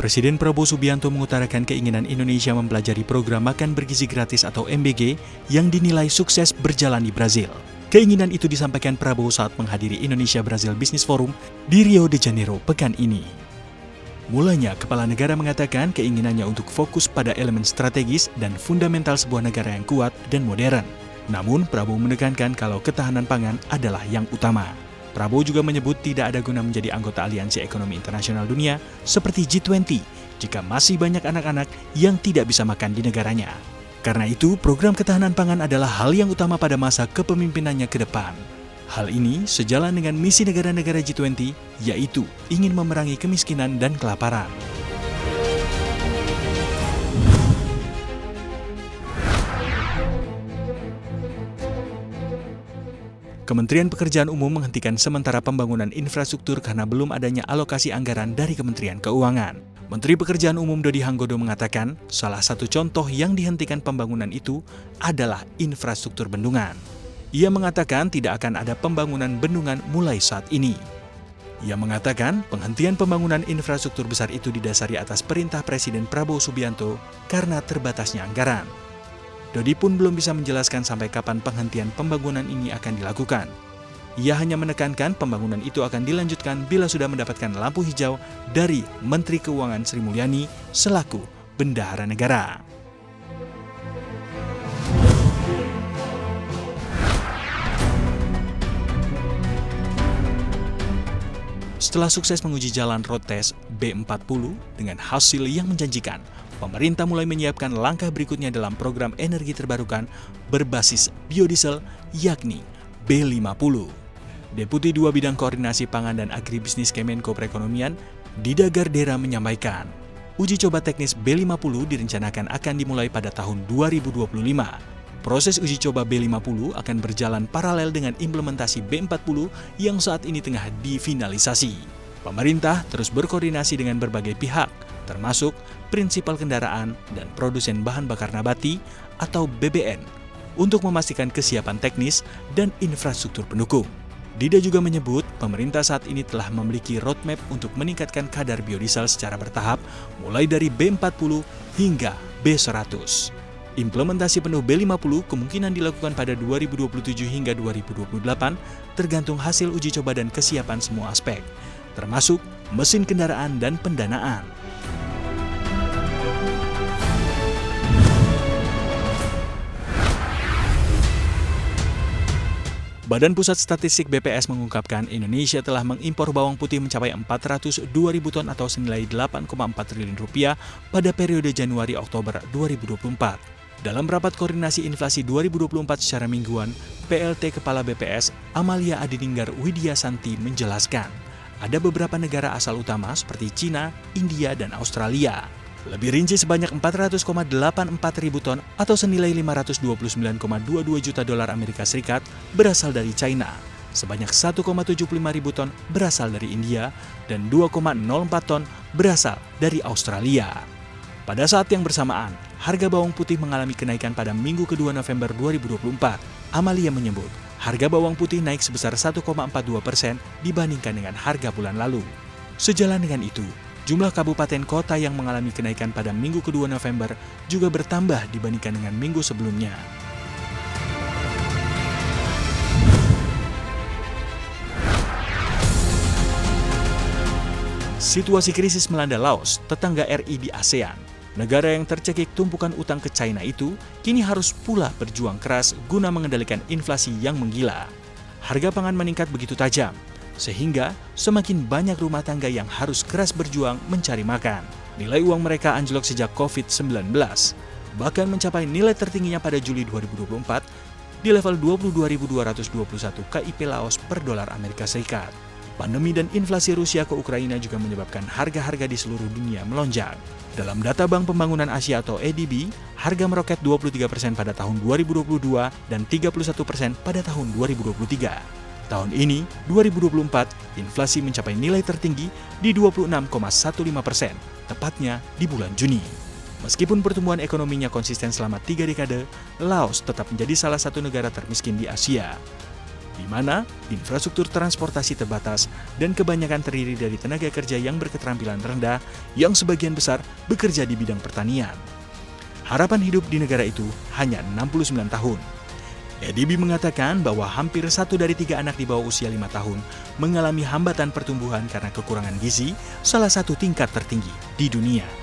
Presiden Prabowo Subianto mengutarakan keinginan Indonesia mempelajari program makan bergizi gratis atau MBG yang dinilai sukses berjalan di Brazil. Keinginan itu disampaikan Prabowo saat menghadiri Indonesia-Brazil Business Forum di Rio de Janeiro pekan ini. Mulanya, kepala negara mengatakan keinginannya untuk fokus pada elemen strategis dan fundamental sebuah negara yang kuat dan modern. Namun, Prabowo menekankan kalau ketahanan pangan adalah yang utama. Prabowo juga menyebut tidak ada guna menjadi anggota Aliansi Ekonomi Internasional Dunia seperti G20 jika masih banyak anak-anak yang tidak bisa makan di negaranya. Karena itu, program ketahanan pangan adalah hal yang utama pada masa kepemimpinannya ke depan. Hal ini sejalan dengan misi negara-negara G20, yaitu ingin memerangi kemiskinan dan kelaparan. Kementerian Pekerjaan Umum menghentikan sementara pembangunan infrastruktur karena belum adanya alokasi anggaran dari Kementerian Keuangan. Menteri Pekerjaan Umum Dodi Hanggodo mengatakan, salah satu contoh yang dihentikan pembangunan itu adalah infrastruktur bendungan. Ia mengatakan tidak akan ada pembangunan bendungan mulai saat ini. Ia mengatakan penghentian pembangunan infrastruktur besar itu didasari atas perintah Presiden Prabowo Subianto karena terbatasnya anggaran. Dodi pun belum bisa menjelaskan sampai kapan penghentian pembangunan ini akan dilakukan. Ia hanya menekankan pembangunan itu akan dilanjutkan bila sudah mendapatkan lampu hijau dari Menteri Keuangan Sri Mulyani selaku Bendahara Negara. Setelah sukses menguji jalan road test B40 dengan hasil yang menjanjikan, pemerintah mulai menyiapkan langkah berikutnya dalam program energi terbarukan berbasis biodiesel, yakni B50. Deputi 2 Bidang Koordinasi Pangan dan Agribisnis Kemenko Perekonomian, Dida Gardera menyampaikan, uji coba teknis B50 direncanakan akan dimulai pada tahun 2025. Proses uji coba B50 akan berjalan paralel dengan implementasi B40 yang saat ini tengah difinalisasi. Pemerintah terus berkoordinasi dengan berbagai pihak, termasuk prinsipal kendaraan dan produsen bahan bakar nabati atau BBN, untuk memastikan kesiapan teknis dan infrastruktur pendukung. Dida juga menyebut pemerintah saat ini telah memiliki roadmap untuk meningkatkan kadar biodiesel secara bertahap mulai dari B40 hingga B100. Implementasi penuh B50 kemungkinan dilakukan pada 2027 hingga 2028 tergantung hasil uji coba dan kesiapan semua aspek, termasuk mesin kendaraan dan pendanaan. Badan Pusat Statistik BPS mengungkapkan Indonesia telah mengimpor bawang putih mencapai 402.000 ton atau senilai 8,4 triliun rupiah pada periode Januari-Oktober 2024. Dalam rapat koordinasi inflasi 2024 secara mingguan, PLT Kepala BPS Amalia Adininggar Widya Santi menjelaskan, ada beberapa negara asal utama seperti Cina, India, dan Australia. Lebih rinci sebanyak 400,84 ribu ton atau senilai 529,22 juta dolar Amerika Serikat berasal dari China, sebanyak 1,75 ribu ton berasal dari India, dan 2,04 ton berasal dari Australia. Pada saat yang bersamaan, harga bawang putih mengalami kenaikan pada minggu kedua November 2024. Amalia menyebut, harga bawang putih naik sebesar 1,42% dibandingkan dengan harga bulan lalu. Sejalan dengan itu, jumlah kabupaten kota yang mengalami kenaikan pada minggu kedua November juga bertambah dibandingkan dengan minggu sebelumnya. Situasi krisis melanda Laos, tetangga RI di ASEAN. Negara yang tercekik tumpukan utang ke China itu kini harus pula berjuang keras guna mengendalikan inflasi yang menggila. Harga pangan meningkat begitu tajam, sehingga semakin banyak rumah tangga yang harus keras berjuang mencari makan. Nilai uang mereka anjlok sejak COVID-19, bahkan mencapai nilai tertingginya pada Juli 2024 di level 22.221 KIP Laos per dolar Amerika Serikat. Pandemi dan inflasi Rusia ke Ukraina juga menyebabkan harga-harga di seluruh dunia melonjak. Dalam data Bank Pembangunan Asia atau ADB, harga meroket 23% pada tahun 2022 dan 31% pada tahun 2023. Tahun ini, 2024, inflasi mencapai nilai tertinggi di 26,15%, tepatnya di bulan Juni. Meskipun pertumbuhan ekonominya konsisten selama 3 dekade, Laos tetap menjadi salah satu negara termiskin di Asia. Di mana infrastruktur transportasi terbatas dan kebanyakan terdiri dari tenaga kerja yang berketerampilan rendah yang sebagian besar bekerja di bidang pertanian. Harapan hidup di negara itu hanya 69 tahun. EDB mengatakan bahwa hampir 1 dari 3 anak di bawah usia 5 tahun mengalami hambatan pertumbuhan karena kekurangan gizi, salah satu tingkat tertinggi di dunia.